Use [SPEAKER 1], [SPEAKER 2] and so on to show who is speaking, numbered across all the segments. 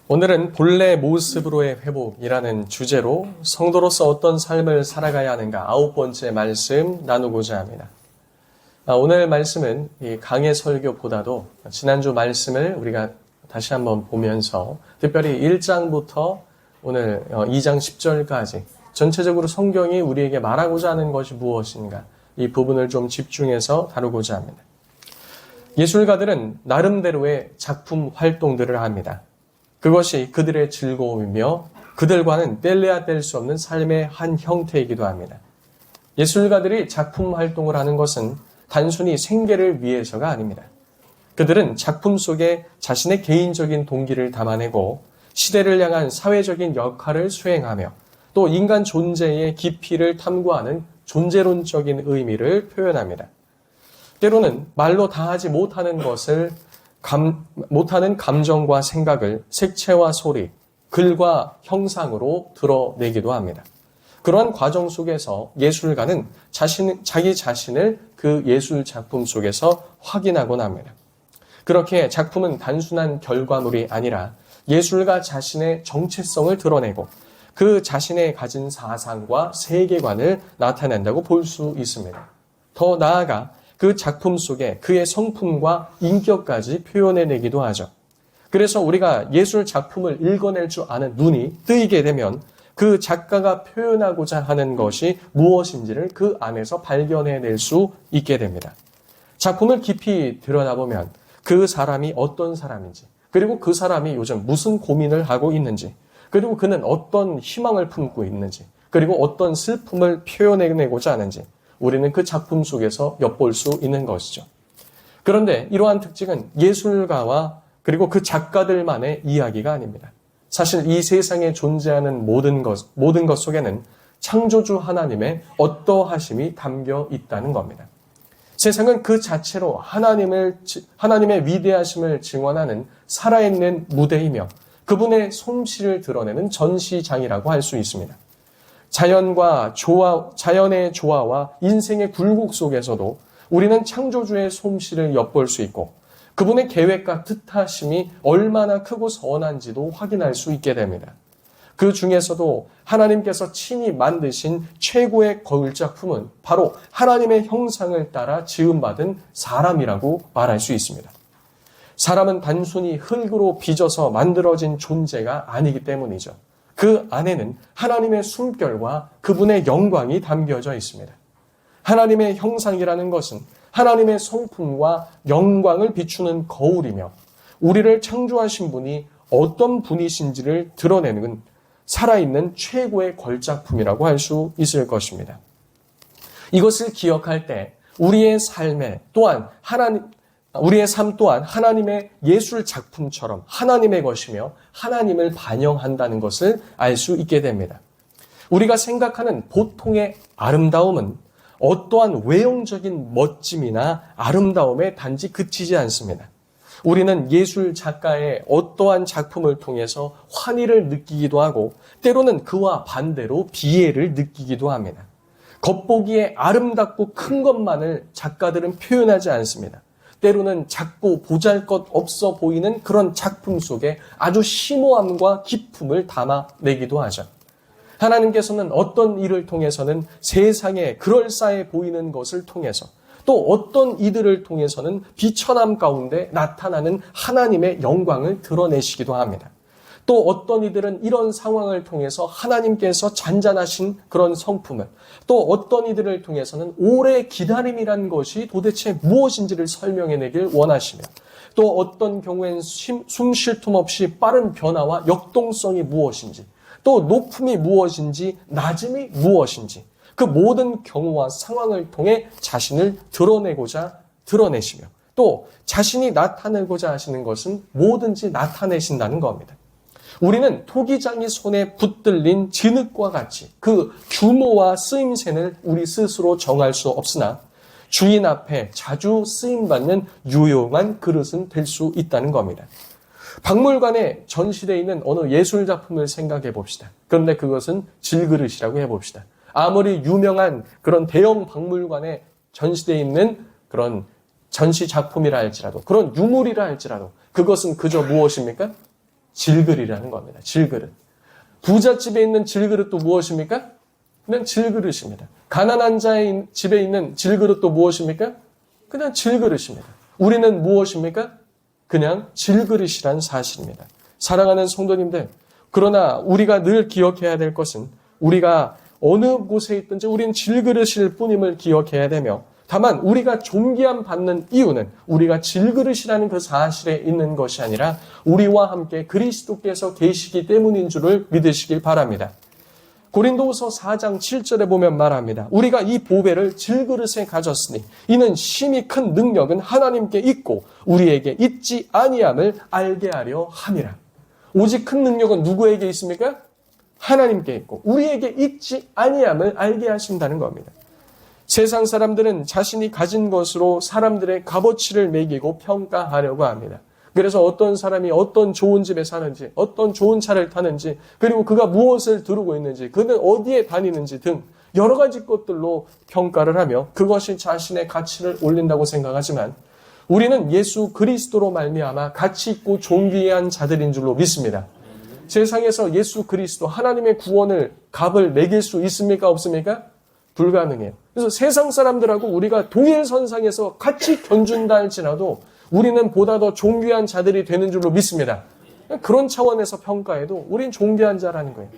[SPEAKER 1] 오늘은 본래 모습으로의 회복이라는 주제로 성도로서 어떤 삶을 살아가야 하는가 9번째 말씀 나누고자 합니다. 오늘 말씀은 이 강의 설교보다도 지난주 말씀을 우리가 다시 한번 보면서 특별히 1장부터 오늘 2장 10절까지 전체적으로 성경이 우리에게 말하고자 하는 것이 무엇인가 이 부분을 좀 집중해서 다루고자 합니다. 예술가들은 나름대로의 작품 활동들을 합니다. 그것이 그들의 즐거움이며 그들과는 뗄래야 뗄 수 없는 삶의 한 형태이기도 합니다. 예술가들이 작품 활동을 하는 것은 단순히 생계를 위해서가 아닙니다. 그들은 작품 속에 자신의 개인적인 동기를 담아내고 시대를 향한 사회적인 역할을 수행하며 또 인간 존재의 깊이를 탐구하는 존재론적인 의미를 표현합니다. 때로는 말로 다하지 못하는 것을 못하는 감정과 생각을 색채와 소리, 글과 형상으로 드러내기도 합니다. 그러한 과정 속에서 예술가는 자기 자신을 그 예술 작품 속에서 확인하곤 합니다. 그렇게 작품은 단순한 결과물이 아니라 예술가 자신의 정체성을 드러내고 그 자신의 가진 사상과 세계관을 나타낸다고 볼 수 있습니다. 더 나아가 그 작품 속에 그의 성품과 인격까지 표현해내기도 하죠. 그래서 우리가 예술 작품을 읽어낼 줄 아는 눈이 뜨이게 되면 그 작가가 표현하고자 하는 것이 무엇인지를 그 안에서 발견해낼 수 있게 됩니다. 작품을 깊이 들여다보면 그 사람이 어떤 사람인지, 그리고 그 사람이 요즘 무슨 고민을 하고 있는지, 그리고 그는 어떤 희망을 품고 있는지, 그리고 어떤 슬픔을 표현해내고자 하는지 우리는 그 작품 속에서 엿볼 수 있는 것이죠. 그런데 이러한 특징은 예술가와 그리고 그 작가들만의 이야기가 아닙니다. 사실 이 세상에 존재하는 모든 것 속에는 창조주 하나님의 어떠하심이 담겨 있다는 겁니다. 세상은 그 자체로 하나님의 위대하심을 증언하는 살아있는 무대이며 그분의 솜씨를 드러내는 전시장이라고 할 수 있습니다. 자연의 조화와 인생의 굴곡 속에서도 우리는 창조주의 솜씨를 엿볼 수 있고 그분의 계획과 뜻하심이 얼마나 크고 선한지도 확인할 수 있게 됩니다. 그 중에서도 하나님께서 친히 만드신 최고의 거울작품은 바로 하나님의 형상을 따라 지음받은 사람이라고 말할 수 있습니다. 사람은 단순히 흙으로 빚어서 만들어진 존재가 아니기 때문이죠. 그 안에는 하나님의 숨결과 그분의 영광이 담겨져 있습니다. 하나님의 형상이라는 것은 하나님의 성품과 영광을 비추는 거울이며 우리를 창조하신 분이 어떤 분이신지를 드러내는 살아있는 최고의 걸작품이라고 할 수 있을 것입니다. 이것을 기억할 때 우리의 삶 또한 하나님의 예술 작품처럼 하나님의 것이며 하나님을 반영한다는 것을 알 수 있게 됩니다. 우리가 생각하는 보통의 아름다움은 어떠한 외형적인 멋짐이나 아름다움에 단지 그치지 않습니다. 우리는 예술 작가의 어떠한 작품을 통해서 환희를 느끼기도 하고 때로는 그와 반대로 비애를 느끼기도 합니다. 겉보기에 아름답고 큰 것만을 작가들은 표현하지 않습니다. 때로는 작고 보잘것없어 보이는 그런 작품 속에 아주 심오함과 기품을 담아내기도 하죠. 하나님께서는 어떤 일을 통해서는 세상에 그럴싸해 보이는 것을 통해서 또 어떤 이들을 통해서는 비천함 가운데 나타나는 하나님의 영광을 드러내시기도 합니다. 또 어떤 이들은 이런 상황을 통해서 하나님께서 잔잔하신 그런 성품을 또 어떤 이들을 통해서는 오래 기다림이란 것이 도대체 무엇인지를 설명해내길 원하시며 또 어떤 경우엔 숨 쉴 틈 없이 빠른 변화와 역동성이 무엇인지 또 높음이 무엇인지 낮음이 무엇인지 그 모든 경우와 상황을 통해 자신을 드러내시며 또 자신이 나타내고자 하시는 것은 뭐든지 나타내신다는 겁니다. 우리는 토기장이 손에 붙들린 진흙과 같이 그 규모와 쓰임새를 우리 스스로 정할 수 없으나 주인 앞에 자주 쓰임받는 유용한 그릇은 될 수 있다는 겁니다. 박물관에 전시되어 있는 어느 예술작품을 생각해 봅시다. 그런데 그것은 질그릇이라고 해봅시다. 아무리 유명한 그런 대형 박물관에 전시되어 있는 그런 전시작품이라 할지라도 그런 유물이라 할지라도 그것은 그저 무엇입니까? 질그릇이라는 겁니다. 질그릇. 부잣집에 있는 질그릇도 무엇입니까? 그냥 질그릇입니다. 가난한 자의 집에 있는 질그릇도 무엇입니까? 그냥 질그릇입니다. 우리는 무엇입니까? 그냥 질그릇이란 사실입니다. 사랑하는 성도님들, 그러나 우리가 늘 기억해야 될 것은 우리가 어느 곳에 있든지 우리는 질그릇일 뿐임을 기억해야 되며, 다만 우리가 존귀함 받는 이유는 우리가 질그릇이라는 그 사실에 있는 것이 아니라 우리와 함께 그리스도께서 계시기 때문인 줄을 믿으시길 바랍니다. 고린도후서 4장 7절에 보면 말합니다. 우리가 이 보배를 질그릇에 가졌으니 이는 심히 큰 능력은 하나님께 있고 우리에게 있지 아니함을 알게 하려 함이라. 오직 큰 능력은 누구에게 있습니까? 하나님께 있고 우리에게 있지 아니함을 알게 하신다는 겁니다. 세상 사람들은 자신이 가진 것으로 사람들의 값어치를 매기고 평가하려고 합니다. 그래서 어떤 사람이 어떤 좋은 집에 사는지, 어떤 좋은 차를 타는지, 그리고 그가 무엇을 두르고 있는지, 그는 어디에 다니는지 등 여러 가지 것들로 평가를 하며 그것이 자신의 가치를 올린다고 생각하지만 우리는 예수 그리스도로 말미암아 가치 있고 존귀한 자들인 줄로 믿습니다. 세상에서 예수 그리스도 하나님의 구원을 값을 매길 수 있습니까? 없습니까? 불가능해요. 그래서 세상 사람들하고 우리가 동일선상에서 같이 견준다 할지라도 우리는 보다 더 존귀한 자들이 되는 줄로 믿습니다. 그런 차원에서 평가해도 우린 존귀한 자라는 거예요.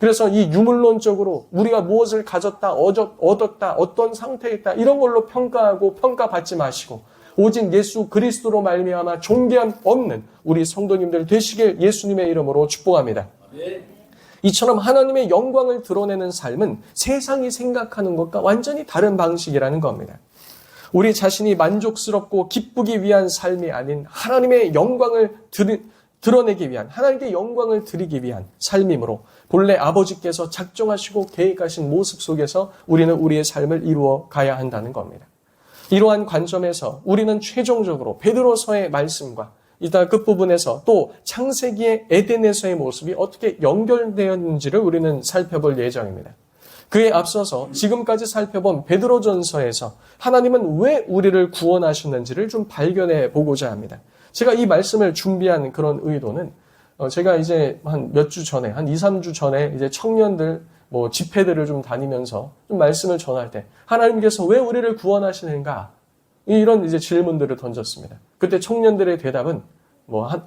[SPEAKER 1] 그래서 이 유물론적으로 우리가 무엇을 가졌다, 얻었다, 어떤 상태에 있다 이런 걸로 평가하고 평가받지 마시고 오직 예수 그리스도로 말미암아 존귀함 없는 우리 성도님들 되시길 예수님의 이름으로 축복합니다. 이처럼 하나님의 영광을 드러내는 삶은 세상이 생각하는 것과 완전히 다른 방식이라는 겁니다. 우리 자신이 만족스럽고 기쁘기 위한 삶이 아닌 하나님의 영광을 드러내기 위한, 하나님께 영광을 드리기 위한 삶이므로 본래 아버지께서 작정하시고 계획하신 모습 속에서 우리는 우리의 삶을 이루어 가야 한다는 겁니다. 이러한 관점에서 우리는 최종적으로 베드로서의 말씀과 이따 끝부분에서 또 창세기의 에덴에서의 모습이 어떻게 연결되었는지를 우리는 살펴볼 예정입니다. 그에 앞서서 지금까지 살펴본 베드로전서에서 하나님은 왜 우리를 구원하셨는지를 좀 발견해 보고자 합니다. 제가 이 말씀을 준비한 그런 의도는 제가 이제 한 몇 주 전에, 한 2, 3주 전에 이제 청년들 집회들을 좀 다니면서 좀 말씀을 전할 때 하나님께서 왜 우리를 구원하시는가? 이런 이제 질문들을 던졌습니다. 그때 청년들의 대답은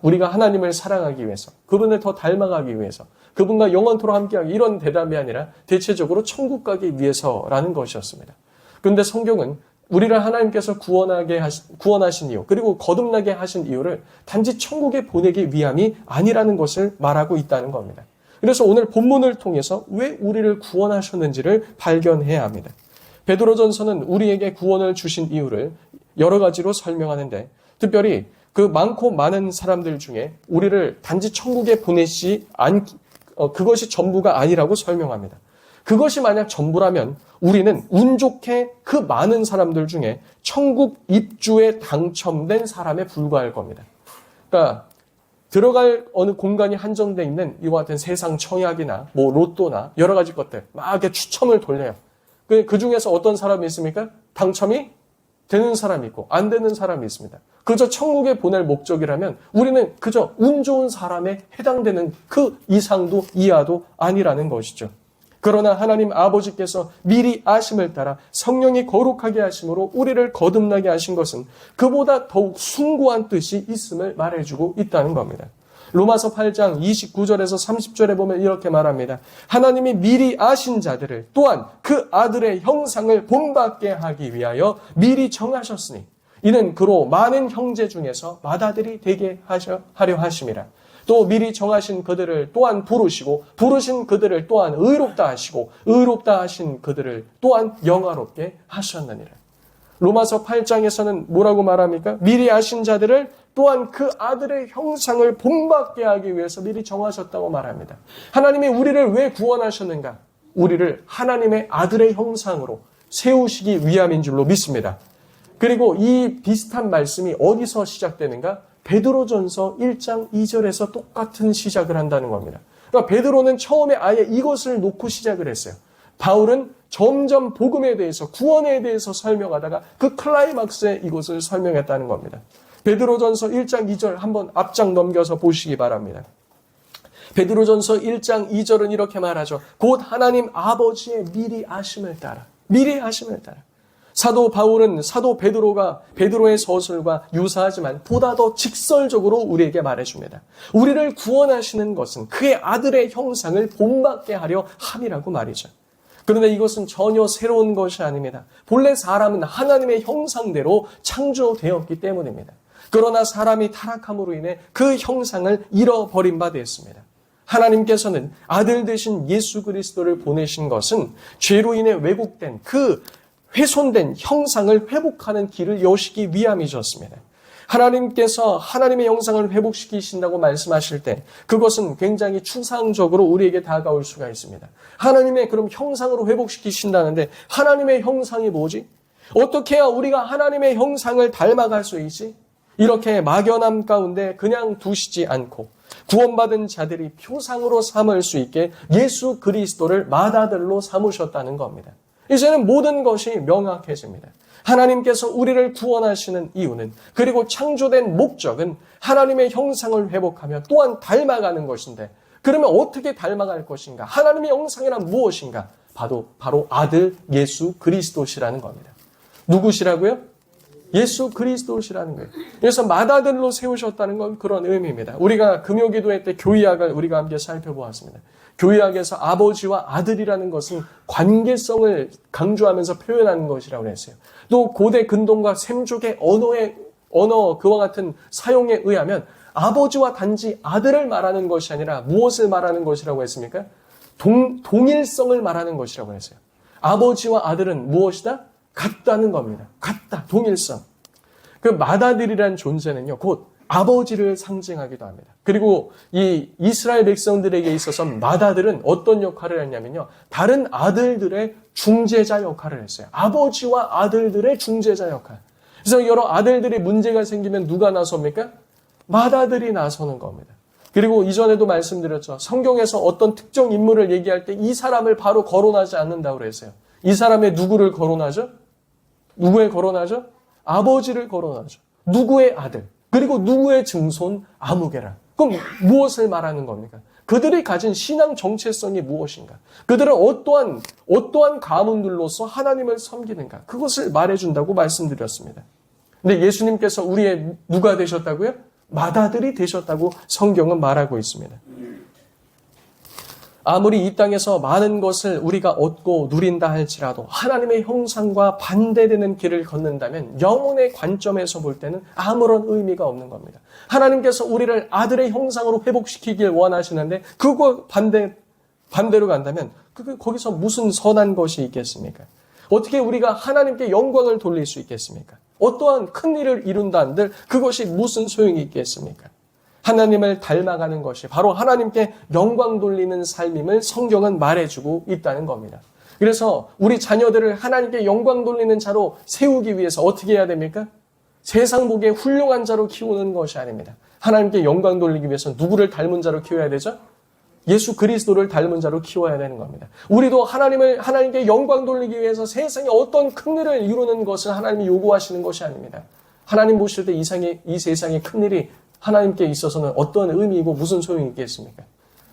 [SPEAKER 1] 우리가 하나님을 사랑하기 위해서, 그분을 더 닮아가기 위해서, 그분과 영원토록 함께하기 이런 대답이 아니라 대체적으로 천국 가기 위해서라는 것이었습니다. 그런데 성경은 우리를 하나님께서 구원하신 이유, 그리고 거듭나게 하신 이유를 단지 천국에 보내기 위함이 아니라는 것을 말하고 있다는 겁니다. 그래서 오늘 본문을 통해서 왜 우리를 구원하셨는지를 발견해야 합니다. 베드로전서는 우리에게 구원을 주신 이유를 여러 가지로 설명하는데 특별히 그 많고 많은 사람들 중에 우리를 단지 천국에 보내시지 그것이 전부가 아니라고 설명합니다. 그것이 만약 전부라면 우리는 운 좋게 그 많은 사람들 중에 천국 입주에 당첨된 사람에 불과할 겁니다. 그러니까 들어갈 어느 공간이 한정되어 있는 이와 같은 세상 청약이나 로또나 여러 가지 것들 막 이렇게 추첨을 돌려요. 그 중에서 어떤 사람이 있습니까? 당첨이 되는 사람이 있고 안 되는 사람이 있습니다. 그저 천국에 보낼 목적이라면 우리는 그저 운 좋은 사람에 해당되는 그 이상도 이하도 아니라는 것이죠. 그러나 하나님 아버지께서 미리 아심을 따라 성령이 거룩하게 하심으로 우리를 거듭나게 하신 것은 그보다 더욱 숭고한 뜻이 있음을 말해주고 있다는 겁니다. 로마서 8장 29절에서 30절에 보면 이렇게 말합니다. 하나님이 미리 아신 자들을 또한 그 아들의 형상을 본받게 하기 위하여 미리 정하셨으니 이는 그로 많은 형제 중에서 맏아들이 되게 하려 하심이라. 또 미리 정하신 그들을 또한 부르시고 부르신 그들을 또한 의롭다 하시고 의롭다 하신 그들을 또한 영화롭게 하셨느니라. 로마서 8장에서는 뭐라고 말합니까? 미리 아신 자들을 또한 그 아들의 형상을 본받게 하기 위해서 미리 정하셨다고 말합니다. 하나님이 우리를 왜 구원하셨는가? 우리를 하나님의 아들의 형상으로 세우시기 위함인 줄로 믿습니다. 그리고 이 비슷한 말씀이 어디서 시작되는가? 베드로전서 1장 2절에서 똑같은 시작을 한다는 겁니다. 그러니까 베드로는 처음에 아예 이것을 놓고 시작을 했어요. 바울은 점점 복음에 대해서 구원에 대해서 설명하다가 그 클라이막스에 이것을 설명했다는 겁니다. 베드로전서 1장 2절 한번 앞장 넘겨서 보시기 바랍니다. 베드로전서 1장 2절은 이렇게 말하죠. 곧 하나님 아버지의 미리 아심을 따라. 사도 바울은 사도 베드로의 서술과 유사하지만 보다 더 직설적으로 우리에게 말해줍니다. 우리를 구원하시는 것은 그의 아들의 형상을 본받게 하려 함이라고 말이죠. 그런데 이것은 전혀 새로운 것이 아닙니다. 본래 사람은 하나님의 형상대로 창조되었기 때문입니다. 그러나 사람이 타락함으로 인해 그 형상을 잃어버린 바 되었습니다. 하나님께서는 아들 되신 예수 그리스도를 보내신 것은 죄로 인해 왜곡된 그 훼손된 형상을 회복하는 길을 여시기 위함이셨습니다. 하나님께서 하나님의 형상을 회복시키신다고 말씀하실 때 그것은 굉장히 추상적으로 우리에게 다가올 수가 있습니다. 하나님의 그럼 형상으로 회복시키신다는데 하나님의 형상이 뭐지? 어떻게 해야 우리가 하나님의 형상을 닮아갈 수 있지? 이렇게 막연함 가운데 그냥 두시지 않고 구원받은 자들이 표상으로 삼을 수 있게 예수 그리스도를 맏아들로 삼으셨다는 겁니다. 이제는 모든 것이 명확해집니다. 하나님께서 우리를 구원하시는 이유는 그리고 창조된 목적은 하나님의 형상을 회복하며 또한 닮아가는 것인데 그러면 어떻게 닮아갈 것인가? 하나님의 형상이란 무엇인가? 바로 아들 예수 그리스도시라는 겁니다. 누구시라고요? 예수 그리스도시라는 거예요. 그래서 맏아들로 세우셨다는 건 그런 의미입니다. 우리가 금요기도회 때 교의학을 우리가 함께 살펴보았습니다. 교의학에서 아버지와 아들이라는 것은 관계성을 강조하면서 표현하는 것이라고 했어요. 또 고대 근동과 샘족의 언어 그와 같은 사용에 의하면 아버지와 단지 아들을 말하는 것이 아니라 무엇을 말하는 것이라고 했습니까? 동일성을 말하는 것이라고 했어요. 아버지와 아들은 무엇이다? 같다는 겁니다. 같다, 동일성. 그 맏아들이라는 존재는요, 곧 아버지를 상징하기도 합니다. 그리고 이 이스라엘 백성들에게 있어서 맏아들은 어떤 역할을 했냐면요, 다른 아들들의 중재자 역할을 했어요. 아버지와 아들들의 중재자 역할. 그래서 여러 아들들이 문제가 생기면 누가 나섭니까? 맏아들이 나서는 겁니다. 그리고 이전에도 말씀드렸죠. 성경에서 어떤 특정 인물을 얘기할 때 이 사람을 바로 거론하지 않는다고 그랬어요. 이 사람의 누구를 거론하죠? 누구에 거론하죠? 아버지를 거론하죠. 누구의 아들, 그리고 누구의 증손 아무개라. 그럼 무엇을 말하는 겁니까? 그들이 가진 신앙 정체성이 무엇인가? 그들은 어떠한 가문들로서 하나님을 섬기는가? 그것을 말해준다고 말씀드렸습니다. 근데 예수님께서 우리의 누가 되셨다고요? 맏아들이 되셨다고 성경은 말하고 있습니다. 아무리 이 땅에서 많은 것을 우리가 얻고 누린다 할지라도 하나님의 형상과 반대되는 길을 걷는다면 영혼의 관점에서 볼 때는 아무런 의미가 없는 겁니다. 하나님께서 우리를 아들의 형상으로 회복시키길 원하시는데 그거 반대로 간다면 거기서 무슨 선한 것이 있겠습니까? 어떻게 우리가 하나님께 영광을 돌릴 수 있겠습니까? 어떠한 큰 일을 이룬다 한들 그것이 무슨 소용이 있겠습니까? 하나님을 닮아가는 것이 바로 하나님께 영광 돌리는 삶임을 성경은 말해주고 있다는 겁니다. 그래서 우리 자녀들을 하나님께 영광 돌리는 자로 세우기 위해서 어떻게 해야 됩니까? 세상 보기에 훌륭한 자로 키우는 것이 아닙니다. 하나님께 영광 돌리기 위해서 누구를 닮은 자로 키워야 되죠? 예수 그리스도를 닮은 자로 키워야 되는 겁니다. 우리도 하나님께 영광 돌리기 위해서 세상에 어떤 큰 일을 이루는 것을 하나님이 요구하시는 것이 아닙니다. 하나님 보실 때 이 세상의 큰 일이 하나님께 있어서는 어떤 의미이고 무슨 소용이 있겠습니까?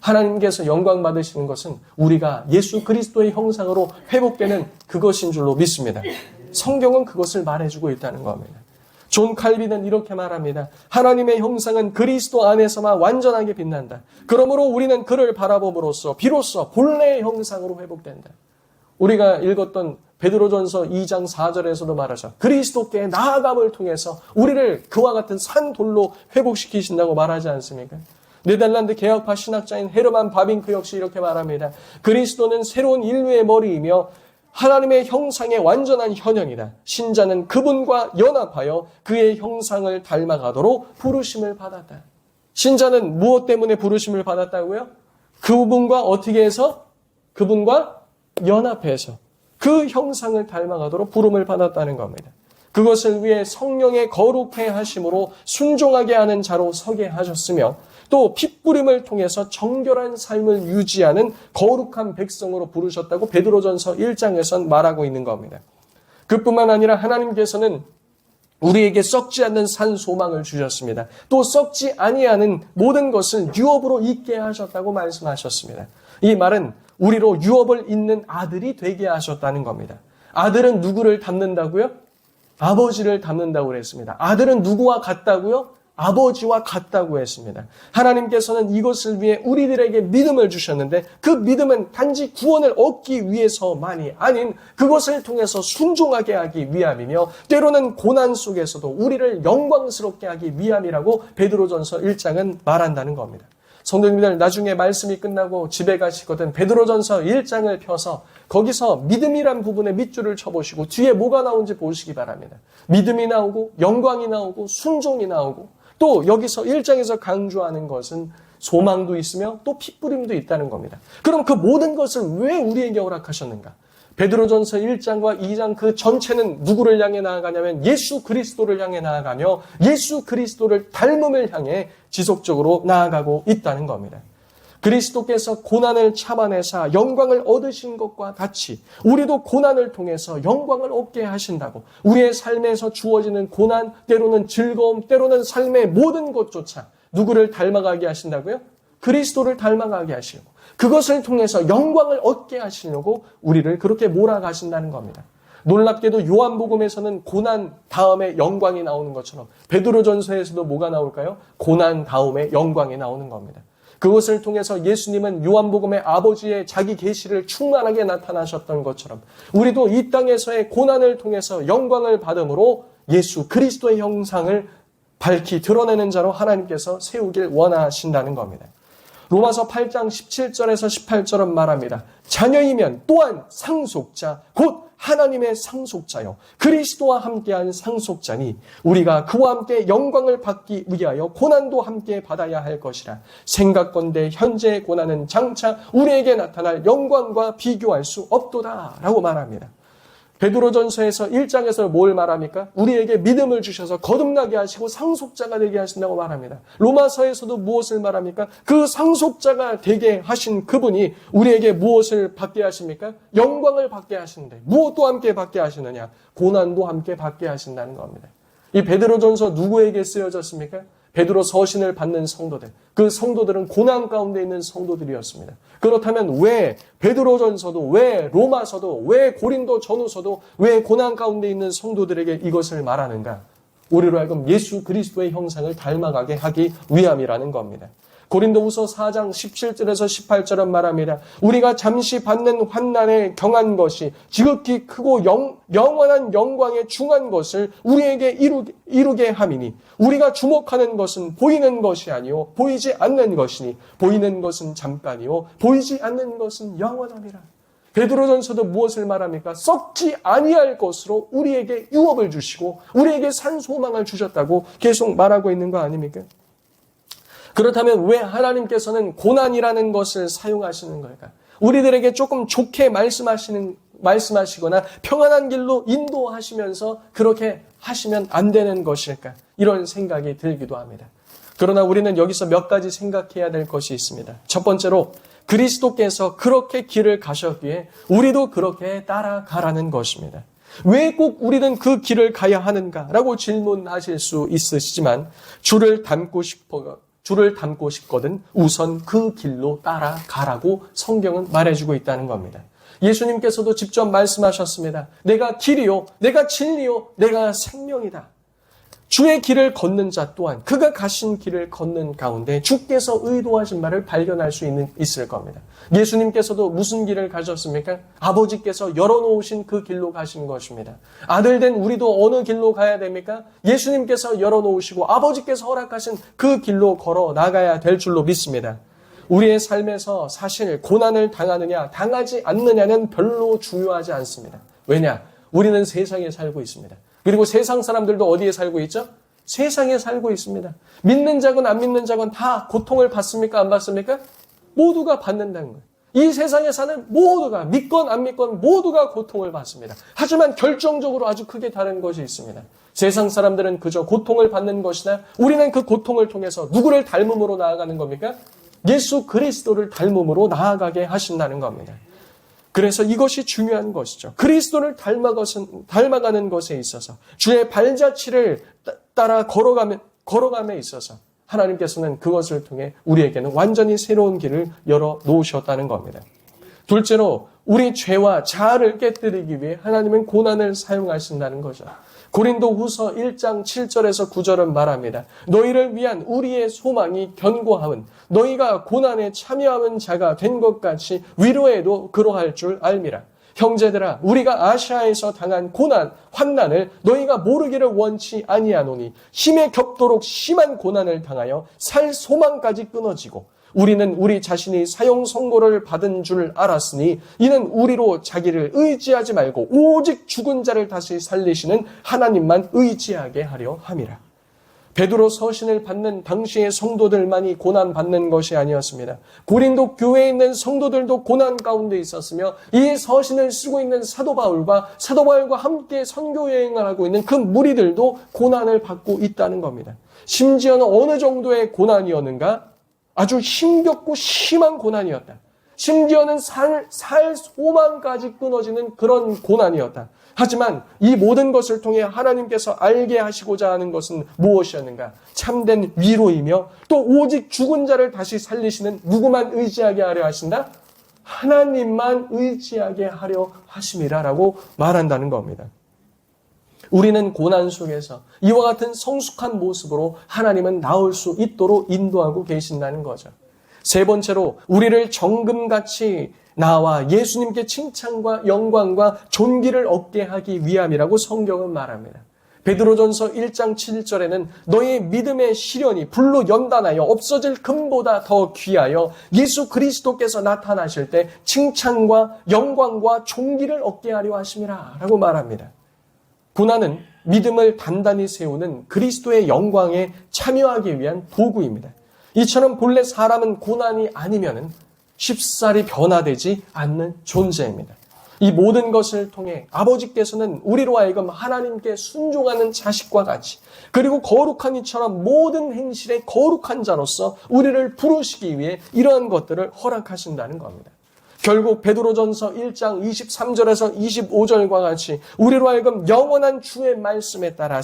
[SPEAKER 1] 하나님께서 영광 받으시는 것은 우리가 예수 그리스도의 형상으로 회복되는 그것인 줄로 믿습니다. 성경은 그것을 말해주고 있다는 겁니다. 존 칼빈은 이렇게 말합니다. 하나님의 형상은 그리스도 안에서만 완전하게 빛난다. 그러므로 우리는 그를 바라봄으로써 비로소 본래의 형상으로 회복된다. 우리가 읽었던 베드로전서 2장 4절에서도 말하죠. 그리스도께 나아감을 통해서 우리를 그와 같은 산 돌로 회복시키신다고 말하지 않습니까? 네덜란드 개혁파 신학자인 헤르만 바빙크 역시 이렇게 말합니다. 그리스도는 새로운 인류의 머리이며 하나님의 형상의 완전한 현형이다. 신자는 그분과 연합하여 그의 형상을 닮아가도록 부르심을 받았다. 신자는 무엇 때문에 부르심을 받았다고요? 그분과 어떻게 해서? 그분과 연합해서 그 형상을 닮아가도록 부름을 받았다는 겁니다. 그것을 위해 성령의 거룩해 하심으로 순종하게 하는 자로 서게 하셨으며 또 핏부림을 통해서 정결한 삶을 유지하는 거룩한 백성으로 부르셨다고 베드로전서 1장에선 말하고 있는 겁니다. 그뿐만 아니라 하나님께서는 우리에게 썩지 않는 산 소망을 주셨습니다. 또 썩지 아니하는 모든 것을 유업으로 잊게 하셨다고 말씀하셨습니다. 이 말은 우리로 유업을 잇는 아들이 되게 하셨다는 겁니다. 아들은 누구를 닮는다고요? 아버지를 닮는다고 그랬습니다. 아들은 누구와 같다고요? 아버지와 같다고 했습니다. 하나님께서는 이것을 위해 우리들에게 믿음을 주셨는데 그 믿음은 단지 구원을 얻기 위해서만이 아닌 그것을 통해서 순종하게 하기 위함이며 때로는 고난 속에서도 우리를 영광스럽게 하기 위함이라고 베드로전서 1장은 말한다는 겁니다. 성도님들, 나중에 말씀이 끝나고 집에 가시거든 베드로전서 1장을 펴서 거기서 믿음이란 부분에 밑줄을 쳐보시고 뒤에 뭐가 나오는지 보시기 바랍니다. 믿음이 나오고 영광이 나오고 순종이 나오고 또 여기서 1장에서 강조하는 것은 소망도 있으며 또 핏부림도 있다는 겁니다. 그럼 그 모든 것을 왜 우리에게 허락하셨는가? 베드로전서 1장과 2장 그 전체는 누구를 향해 나아가냐면 예수 그리스도를 향해 나아가며 예수 그리스도를 닮음을 향해 지속적으로 나아가고 있다는 겁니다. 그리스도께서 고난을 참아내사 영광을 얻으신 것과 같이 우리도 고난을 통해서 영광을 얻게 하신다고 우리의 삶에서 주어지는 고난, 때로는 즐거움, 때로는 삶의 모든 것조차 누구를 닮아가게 하신다고요? 그리스도를 닮아가게 하시고 그것을 통해서 영광을 얻게 하시려고 우리를 그렇게 몰아가신다는 겁니다. 놀랍게도 요한복음에서는 고난 다음에 영광이 나오는 것처럼 베드로전서에서도 뭐가 나올까요? 고난 다음에 영광이 나오는 겁니다. 그것을 통해서 예수님은 요한복음의 아버지의 자기 계시를 충만하게 나타나셨던 것처럼 우리도 이 땅에서의 고난을 통해서 영광을 받음으로 예수 그리스도의 형상을 밝히 드러내는 자로 하나님께서 세우길 원하신다는 겁니다. 로마서 8장 17절에서 18절은 말합니다. 자녀이면 또한 상속자 곧 하나님의 상속자요 그리스도와 함께한 상속자니 우리가 그와 함께 영광을 받기 위하여 고난도 함께 받아야 할 것이라. 생각건대 현재의 고난은 장차 우리에게 나타날 영광과 비교할 수 없도다 라고 말합니다. 베드로전서에서 1장에서 뭘 말합니까? 우리에게 믿음을 주셔서 거듭나게 하시고 상속자가 되게 하신다고 말합니다. 로마서에서도 무엇을 말합니까? 그 상속자가 되게 하신 그분이 우리에게 무엇을 받게 하십니까? 영광을 받게 하시는데 무엇도 함께 받게 하시느냐? 고난도 함께 받게 하신다는 겁니다. 이 베드로전서 누구에게 쓰여졌습니까? 베드로 서신을 받는 성도들, 그 성도들은 고난 가운데 있는 성도들이었습니다. 그렇다면 왜 베드로전서도, 왜 로마서도, 왜 고린도 전후서도, 왜 고난 가운데 있는 성도들에게 이것을 말하는가? 우리로 하여금 예수 그리스도의 형상을 닮아가게 하기 위함이라는 겁니다. 고린도후서 4장 17절에서 18절은 말합니다. 우리가 잠시 받는 환난에 경한 것이 지극히 크고 영원한 영광에 중한 것을 우리에게 이루게 함이니 우리가 주목하는 것은 보이는 것이 아니요 보이지 않는 것이니 보이는 것은 잠깐이요 보이지 않는 것은 영원함이라. 베드로전서도 무엇을 말합니까? 썩지 아니할 것으로 우리에게 유업을 주시고 우리에게 산 소망을 주셨다고 계속 말하고 있는 거 아닙니까? 그렇다면 왜 하나님께서는 고난이라는 것을 사용하시는 걸까? 우리들에게 조금 좋게 말씀하시거나 평안한 길로 인도하시면서 그렇게 하시면 안 되는 것일까? 이런 생각이 들기도 합니다. 그러나 우리는 여기서 몇 가지 생각해야 될 것이 있습니다. 첫 번째로 그리스도께서 그렇게 길을 가셨기에 우리도 그렇게 따라가라는 것입니다. 왜 꼭 우리는 그 길을 가야 하는가라고 질문하실 수 있으시지만 주를 닮고 싶거든 우선 그 길로 따라가라고 성경은 말해주고 있다는 겁니다. 예수님께서도 직접 말씀하셨습니다. 내가 길이요, 내가 진리요, 내가 생명이다. 주의 길을 걷는 자 또한 그가 가신 길을 걷는 가운데 주께서 의도하신 바를 발견할 수 있을 겁니다. 예수님께서도 무슨 길을 가셨습니까? 아버지께서 열어놓으신 그 길로 가신 것입니다. 아들된 우리도 어느 길로 가야 됩니까? 예수님께서 열어놓으시고 아버지께서 허락하신 그 길로 걸어 나가야 될 줄로 믿습니다. 우리의 삶에서 사실 고난을 당하느냐 당하지 않느냐는 별로 중요하지 않습니다. 왜냐? 우리는 세상에 살고 있습니다. 그리고 세상 사람들도 어디에 살고 있죠? 세상에 살고 있습니다. 믿는 자건 안 믿는 자건 다 고통을 받습니까? 안 받습니까? 모두가 받는다는 거예요. 이 세상에 사는 모두가 믿건 안 믿건 모두가 고통을 받습니다. 하지만 결정적으로 아주 크게 다른 것이 있습니다. 세상 사람들은 그저 고통을 받는 것이나 우리는 그 고통을 통해서 누구를 닮음으로 나아가는 겁니까? 예수 그리스도를 닮음으로 나아가게 하신다는 겁니다. 그래서 이것이 중요한 것이죠. 그리스도를 닮아가는 것에 있어서 주의 발자취를 따라 걸어감에 있어서 하나님께서는 그것을 통해 우리에게는 완전히 새로운 길을 열어 놓으셨다는 겁니다. 둘째로 우리 죄와 자아를 깨뜨리기 위해 하나님은 고난을 사용하신다는 거죠. 고린도후서 1장 7절에서 9절은 말합니다. 너희를 위한 우리의 소망이 견고함은 너희가 고난에 참여하는 자가 된 것 같이 위로에도 그러할 줄 알미라. 형제들아, 우리가 아시아에서 당한 고난, 환난을 너희가 모르기를 원치 아니하노니 힘에 겹도록 심한 고난을 당하여 살 소망까지 끊어지고 우리는 우리 자신이 사형 선고를 받은 줄 알았으니 이는 우리로 자기를 의지하지 말고 오직 죽은 자를 다시 살리시는 하나님만 의지하게 하려 함이라. 베드로 서신을 받는 당시의 성도들만이 고난받는 것이 아니었습니다. 고린도 교회에 있는 성도들도 고난 가운데 있었으며 이 서신을 쓰고 있는 사도 바울과 함께 선교 여행을 하고 있는 그 무리들도 고난을 받고 있다는 겁니다. 심지어는 어느 정도의 고난이었는가? 아주 힘겹고 심한 고난이었다. 심지어는 살 소망까지 끊어지는 그런 고난이었다. 하지만 이 모든 것을 통해 하나님께서 알게 하시고자 하는 것은 무엇이었는가? 참된 위로이며 또 오직 죽은 자를 다시 살리시는 누구만 의지하게 하려 하신다? 하나님만 의지하게 하려 하심이라라고 말한다는 겁니다. 우리는 고난 속에서 이와 같은 성숙한 모습으로 하나님은 나올 수 있도록 인도하고 계신다는 거죠. 세 번째로 우리를 정금같이 나와 예수님께 칭찬과 영광과 존귀를 얻게 하기 위함이라고 성경은 말합니다. 베드로전서 1장 7절에는 너의 믿음의 시련이 불로 연단하여 없어질 금보다 더 귀하여 예수 그리스도께서 나타나실 때 칭찬과 영광과 존귀를 얻게 하려 하심이라 라고 말합니다. 고난은 믿음을 단단히 세우는 그리스도의 영광에 참여하기 위한 도구입니다. 이처럼 본래 사람은 고난이 아니면은 쉽사리 변화되지 않는 존재입니다. 이 모든 것을 통해 아버지께서는 우리로 하여금 하나님께 순종하는 자식과 같이 그리고 거룩한 이처럼 모든 행실에 거룩한 자로서 우리를 부르시기 위해 이러한 것들을 허락하신다는 겁니다. 결국 베드로전서 1장 23절에서 25절과 같이 우리로 하여금 영원한 주의 말씀에 따라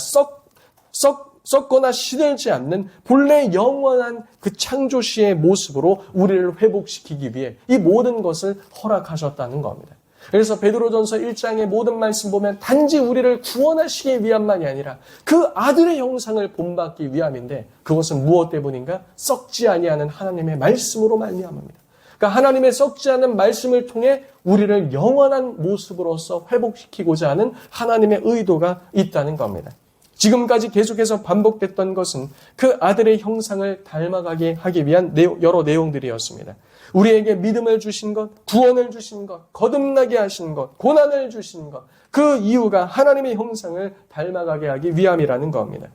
[SPEAKER 1] 썩거나 시들지 않는 본래 영원한 그 창조시의 모습으로 우리를 회복시키기 위해 이 모든 것을 허락하셨다는 겁니다. 그래서 베드로전서 1장의 모든 말씀 보면 단지 우리를 구원하시기 위함만이 아니라 그 아들의 형상을 본받기 위함인데 그것은 무엇 때문인가? 썩지 아니하는 하나님의 말씀으로 말미암습니다. 그러니까 하나님의 썩지 않는 말씀을 통해 우리를 영원한 모습으로서 회복시키고자 하는 하나님의 의도가 있다는 겁니다. 지금까지 계속해서 반복됐던 것은 그 아들의 형상을 닮아가게 하기 위한 여러 내용들이었습니다. 우리에게 믿음을 주신 것, 구원을 주신 것, 거듭나게 하신 것, 고난을 주신 것, 그 이유가 하나님의 형상을 닮아가게 하기 위함이라는 겁니다.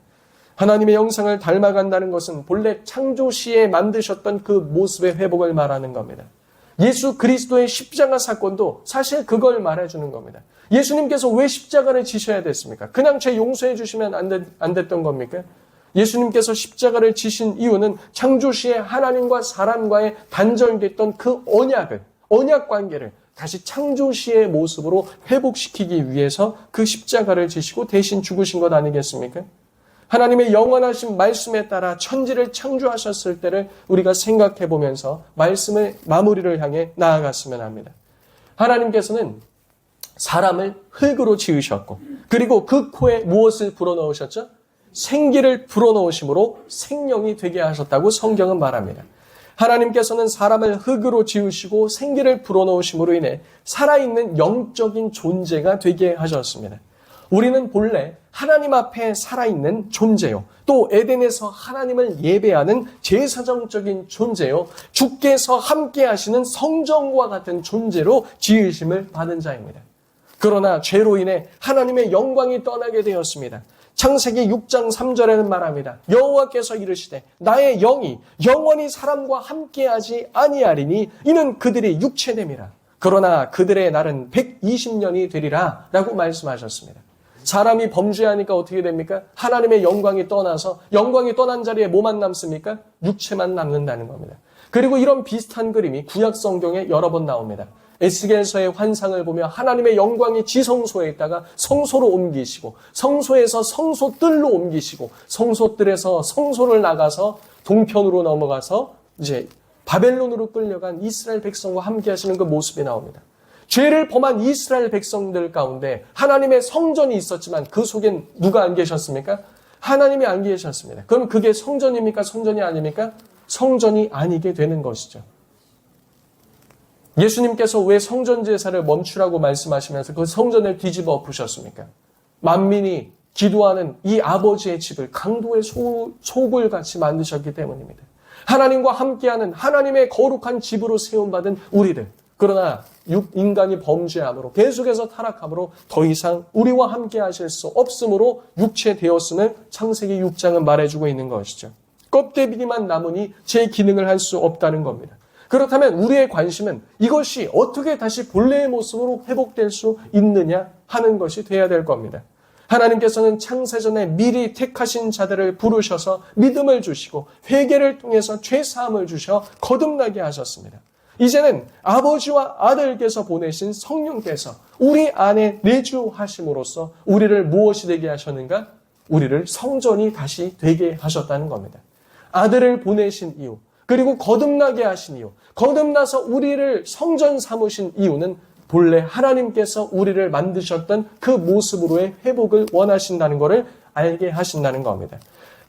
[SPEAKER 1] 하나님의 형상을 닮아간다는 것은 본래 창조시에 만드셨던 그 모습의 회복을 말하는 겁니다. 예수 그리스도의 십자가 사건도 사실 그걸 말해주는 겁니다. 예수님께서 왜 십자가를 지셔야 됐습니까? 그냥 죄 용서해 주시면 안 됐던 겁니까? 예수님께서 십자가를 지신 이유는 창조시에 하나님과 사람과의 단절됐던 그 언약 관계를 다시 창조시의 모습으로 회복시키기 위해서 그 십자가를 지시고 대신 죽으신 것 아니겠습니까? 하나님의 영원하신 말씀에 따라 천지를 창조하셨을 때를 우리가 생각해 보면서 말씀의 마무리를 향해 나아갔으면 합니다. 하나님께서는 사람을 흙으로 지으셨고 그리고 그 코에 무엇을 불어넣으셨죠? 생기를 불어넣으심으로 생명이 되게 하셨다고 성경은 말합니다. 하나님께서는 사람을 흙으로 지으시고 생기를 불어넣으심으로 인해 살아있는 영적인 존재가 되게 하셨습니다. 우리는 본래 하나님 앞에 살아있는 존재요. 또 에덴에서 하나님을 예배하는 제사정적인 존재요. 주께서 함께 하시는 성전과 같은 존재로 지으심을 받은 자입니다. 그러나 죄로 인해 하나님의 영광이 떠나게 되었습니다. 창세기 6장 3절에는 말합니다. 여호와께서 이르시되 나의 영이 영원히 사람과 함께하지 아니하리니 이는 그들이 육체됨이라. 그러나 그들의 날은 120년이 되리라 라고 말씀하셨습니다. 사람이 범죄하니까 어떻게 됩니까? 하나님의 영광이 떠나서 영광이 떠난 자리에 뭐만 남습니까? 육체만 남는다는 겁니다. 그리고 이런 비슷한 그림이 구약 성경에 여러 번 나옵니다. 에스겔서의 환상을 보며 하나님의 영광이 지성소에 있다가 성소로 옮기시고 성소에서 성소뜰로 옮기시고 성소뜰에서 성소를 나가서 동편으로 넘어가서 이제 바벨론으로 끌려간 이스라엘 백성과 함께 하시는 그 모습이 나옵니다. 죄를 범한 이스라엘 백성들 가운데 하나님의 성전이 있었지만 그 속엔 누가 안 계셨습니까? 하나님이 안 계셨습니다. 그럼 그게 성전입니까? 성전이 아닙니까? 성전이 아니게 되는 것이죠. 예수님께서 왜 성전 제사를 멈추라고 말씀하시면서 그 성전을 뒤집어 엎으셨습니까? 만민이 기도하는 이 아버지의 집을 강도의 소굴같이 만드셨기 때문입니다. 하나님과 함께하는 하나님의 거룩한 집으로 세움받은 우리들. 그러나 인간이 범죄함으로 계속해서 타락함으로 더 이상 우리와 함께 하실 수 없으므로 육체되었음을 창세기 6장은 말해주고 있는 것이죠. 껍데기만 남으니 제 기능을 할 수 없다는 겁니다. 그렇다면 우리의 관심은 이것이 어떻게 다시 본래의 모습으로 회복될 수 있느냐 하는 것이 돼야 될 겁니다. 하나님께서는 창세전에 미리 택하신 자들을 부르셔서 믿음을 주시고 회개를 통해서 죄사함을 주셔 거듭나게 하셨습니다. 이제는 아버지와 아들께서 보내신 성령께서 우리 안에 내주하심으로써 우리를 무엇이 되게 하셨는가? 우리를 성전이 다시 되게 하셨다는 겁니다. 아들을 보내신 이유, 그리고 거듭나게 하신 이유, 거듭나서 우리를 성전 삼으신 이유는 본래 하나님께서 우리를 만드셨던 그 모습으로의 회복을 원하신다는 것을 알게 하신다는 겁니다.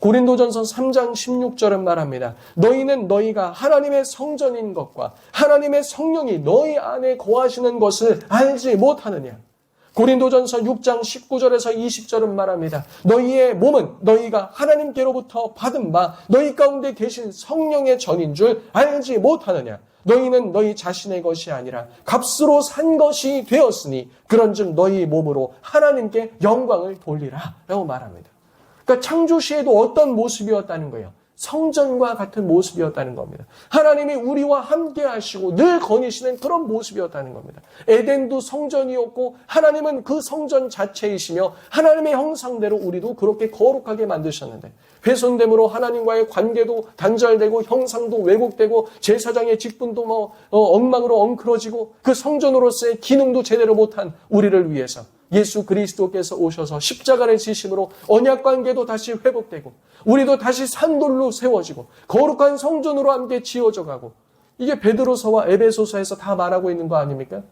[SPEAKER 1] 고린도전서 3장 16절은 말합니다. 너희는 너희가 하나님의 성전인 것과 하나님의 성령이 너희 안에 거하시는 것을 알지 못하느냐. 고린도전서 6장 19절에서 20절은 말합니다. 너희의 몸은 너희가 하나님께로부터 받은 바 너희 가운데 계신 성령의 전인 줄 알지 못하느냐. 너희는 너희 자신의 것이 아니라 값으로 산 것이 되었으니 그런즉 너희 몸으로 하나님께 영광을 돌리라 라고 말합니다. 그러니까 창조 시에도 어떤 모습이었다는 거예요? 성전과 같은 모습이었다는 겁니다. 하나님이 우리와 함께 하시고 늘 거니시는 그런 모습이었다는 겁니다. 에덴도 성전이었고 하나님은 그 성전 자체이시며 하나님의 형상대로 우리도 그렇게 거룩하게 만드셨는데 훼손됨으로 하나님과의 관계도 단절되고 형상도 왜곡되고 제사장의 직분도 엉망으로 엉클어지고 그 성전으로서의 기능도 제대로 못한 우리를 위해서 예수 그리스도께서 오셔서 십자가를 지심으로 언약관계도 다시 회복되고 우리도 다시 산돌로 세워지고 거룩한 성전으로 함께 지어져 가고 이게 베드로서와 에베소서에서 다 말하고 있는 거 아닙니까?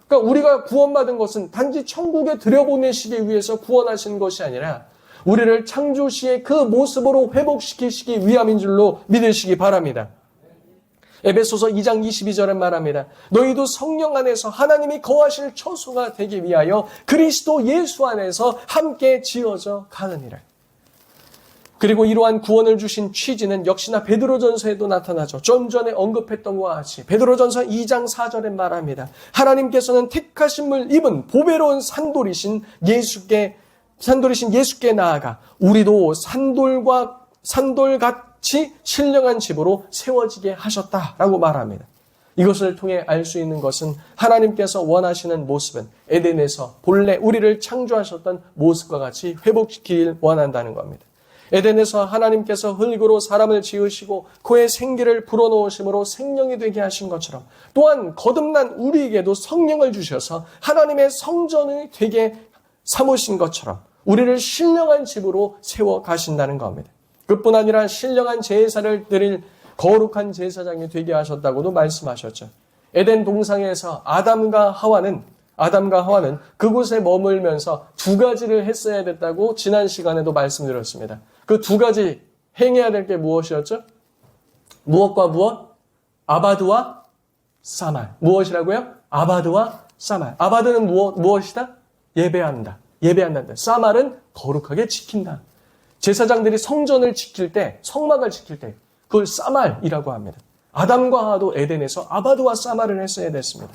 [SPEAKER 1] 그러니까 우리가 구원받은 것은 단지 천국에 들여보내시기 위해서 구원하신 것이 아니라 우리를 창조시의 그 모습으로 회복시키시기 위함인 줄로 믿으시기 바랍니다. 에베소서 2장 22절은 말합니다. 너희도 성령 안에서 하나님이 거하실 처소가 되기 위하여 그리스도 예수 안에서 함께 지어져 가느니라. 그리고 이러한 구원을 주신 취지는 역시나 베드로전서에도 나타나죠. 좀 전에 언급했던 것과 같이 베드로전서 2장 4절에 말합니다. 하나님께서는 택하심을 입은 보배로운 산돌이신 예수께 나아가 우리도 산돌같이 신령한 집으로 세워지게 하셨다라고 말합니다. 이것을 통해 알 수 있는 것은 하나님께서 원하시는 모습은 에덴에서 본래 우리를 창조하셨던 모습과 같이 회복시키길 원한다는 겁니다. 에덴에서 하나님께서 흙으로 사람을 지으시고 그의 생기를 불어넣으심으로 생명이 되게 하신 것처럼 또한 거듭난 우리에게도 성령을 주셔서 하나님의 성전이 되게 삼으신 것처럼 우리를 신령한 집으로 세워 가신다는 겁니다. 그뿐 아니라 신령한 제사를 드릴 거룩한 제사장이 되게 하셨다고도 말씀하셨죠. 에덴 동상에서 아담과 하와는 그곳에 머물면서 두 가지를 했어야 됐다고 지난 시간에도 말씀드렸습니다. 그 두 가지 행해야 될 게 무엇이었죠? 무엇과 무엇? 아바드와 사말. 무엇이라고요? 아바드와 사말. 아바드는 무엇이다? 예배한다. 사말은 거룩하게 지킨다. 제사장들이 성전을 지킬 때, 성막을 지킬 때 그걸 사말이라고 합니다. 아담과 하와도 에덴에서 아바드와 사말을 했어야 됐습니다.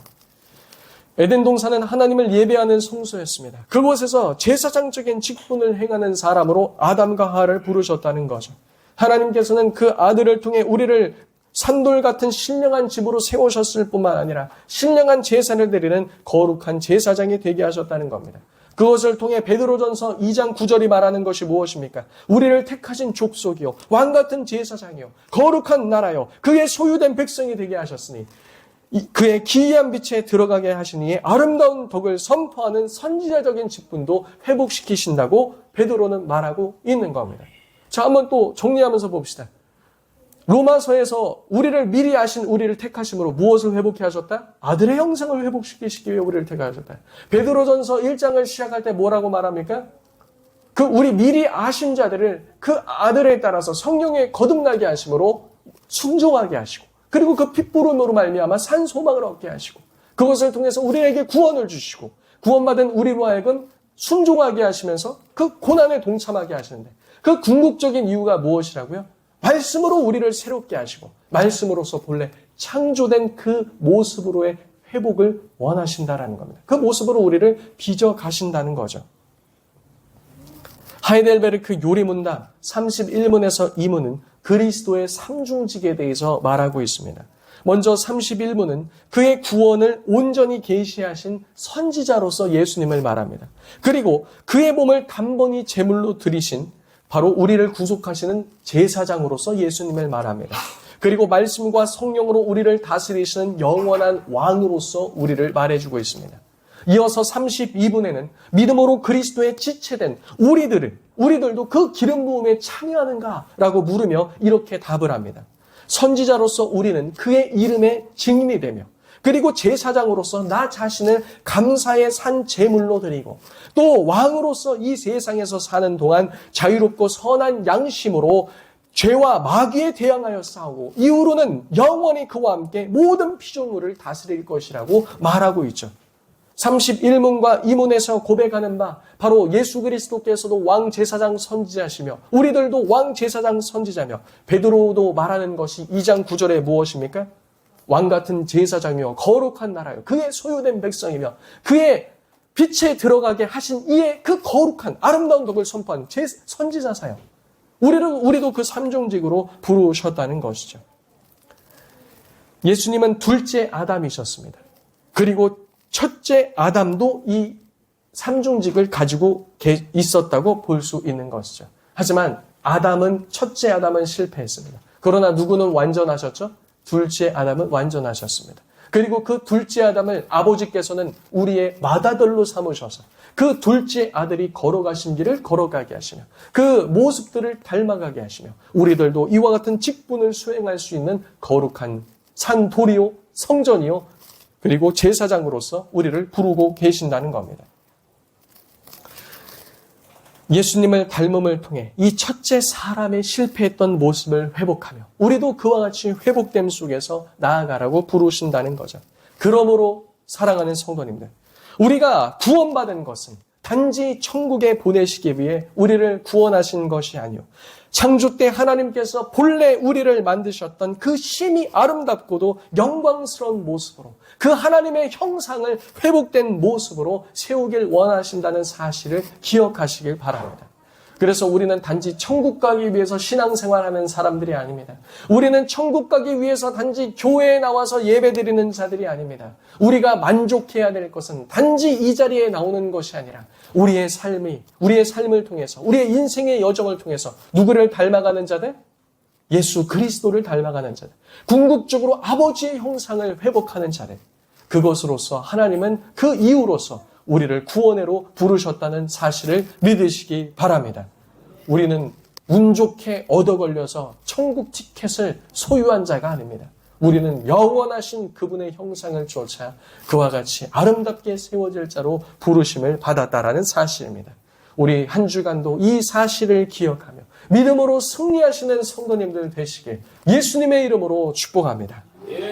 [SPEAKER 1] 에덴 동산은 하나님을 예배하는 성소였습니다. 그곳에서 제사장적인 직분을 행하는 사람으로 아담과 하와를 부르셨다는 거죠. 하나님께서는 그 아들을 통해 우리를 산돌 같은 신령한 집으로 세우셨을 뿐만 아니라 신령한 제사를 드리는 거룩한 제사장이 되게 하셨다는 겁니다. 그것을 통해 베드로전서 2장 9절이 말하는 것이 무엇입니까? 우리를 택하신 족속이요 왕같은 제사장이요 거룩한 나라요 그의 소유된 백성이 되게 하셨으니 그의 기이한 빛에 들어가게 하시니 아름다운 덕을 선포하는 선지자적인 직분도 회복시키신다고 베드로는 말하고 있는 겁니다. 자, 한번 또 정리하면서 봅시다. 로마서에서 우리를 미리 아신 우리를 택하심으로 무엇을 회복해 하셨다? 아들의 형상을 회복시키시기 위해 우리를 택하셨다. 베드로전서 1장을 시작할 때 뭐라고 말합니까? 그 우리 미리 아신 자들을 그 아들에 따라서 성령에 거듭나게 하심으로 순종하게 하시고, 그리고 그 핏부름으로 말미암아 산 소망을 얻게 하시고, 그것을 통해서 우리에게 구원을 주시고, 구원받은 우리로 하여금 순종하게 하시면서 그 고난에 동참하게 하시는데, 그 궁극적인 이유가 무엇이라고요? 말씀으로 우리를 새롭게 하시고, 말씀으로서 본래 창조된 그 모습으로의 회복을 원하신다라는 겁니다. 그 모습으로 우리를 빚어 가신다는 거죠. 하이델베르크 요리문답 31문에서 2문은 그리스도의 삼중직에 대해서 말하고 있습니다. 먼저 31문은 그의 구원을 온전히 계시하신 선지자로서 예수님을 말합니다. 그리고 그의 몸을 단번이 제물로 드리신 바로 우리를 구속하시는 제사장으로서 예수님을 말합니다. 그리고 말씀과 성령으로 우리를 다스리시는 영원한 왕으로서 우리를 말해주고 있습니다. 이어서 32분에는 믿음으로 그리스도의 지체된 우리들도 그 기름 부음에 참여하는가라고 물으며 이렇게 답을 합니다. 선지자로서 우리는 그의 이름에 증인이 되며, 그리고 제사장으로서 나 자신을 감사의 산 제물로 드리고, 또 왕으로서 이 세상에서 사는 동안 자유롭고 선한 양심으로 죄와 마귀에 대항하여 싸우고, 이후로는 영원히 그와 함께 모든 피조물을 다스릴 것이라고 말하고 있죠. 31문과 2문에서 고백하는 바 바로 예수 그리스도께서도 왕제사장 선지자시며 우리들도 왕제사장 선지자며, 베드로도 말하는 것이 2장 9절에 무엇입니까? 왕같은 제사장이요 거룩한 나라요 그의 소유된 백성이며 그의 빛에 들어가게 하신 이의 그 거룩한 아름다운 덕을 선포하는 선지자사요. 우리도 그 삼중직으로 부르셨다는 것이죠. 예수님은 둘째 아담이셨습니다. 그리고 첫째 아담도 이 삼중직을 가지고 있었다고 볼 수 있는 것이죠. 하지만 첫째 아담은 실패했습니다. 그러나 누구는 완전하셨죠? 둘째 아담은 완전하셨습니다. 그리고 그 둘째 아담을 아버지께서는 우리의 맏아들로 삼으셔서 그 둘째 아들이 걸어가신 길을 걸어가게 하시며 그 모습들을 닮아가게 하시며 우리들도 이와 같은 직분을 수행할 수 있는 거룩한 산돌이요 성전이요 그리고 제사장으로서 우리를 부르고 계신다는 겁니다. 예수님을 닮음을 통해 이 첫째 사람의 실패했던 모습을 회복하며 우리도 그와 같이 회복됨 속에서 나아가라고 부르신다는 거죠. 그러므로 사랑하는 성도님들, 우리가 구원받은 것은 단지 천국에 보내시기 위해 우리를 구원하신 것이 아니요 창조 때 하나님께서 본래 우리를 만드셨던 그 심히 아름답고도 영광스러운 모습으로 그 하나님의 형상을 회복된 모습으로 세우길 원하신다는 사실을 기억하시길 바랍니다. 그래서 우리는 단지 천국 가기 위해서 신앙생활하는 사람들이 아닙니다. 우리는 천국 가기 위해서 단지 교회에 나와서 예배드리는 자들이 아닙니다. 우리가 만족해야 될 것은 단지 이 자리에 나오는 것이 아니라 우리의 삶을 통해서 우리의 인생의 여정을 통해서 누구를 닮아가는 자들? 예수 그리스도를 닮아가는 자들. 궁극적으로 아버지의 형상을 회복하는 자들. 그것으로서 하나님은 그 이유로서 우리를 구원회로 부르셨다는 사실을 믿으시기 바랍니다. 우리는 운 좋게 얻어 걸려서 천국 티켓을 소유한 자가 아닙니다. 우리는 영원하신 그분의 형상을 쫓아 그와 같이 아름답게 세워질 자로 부르심을 받았다라는 사실입니다. 우리 한 주간도 이 사실을 기억하며 믿음으로 승리하시는 성도님들 되시길 예수님의 이름으로 축복합니다.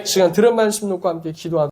[SPEAKER 1] 시간 들은 말씀 놓고 함께 기도하도록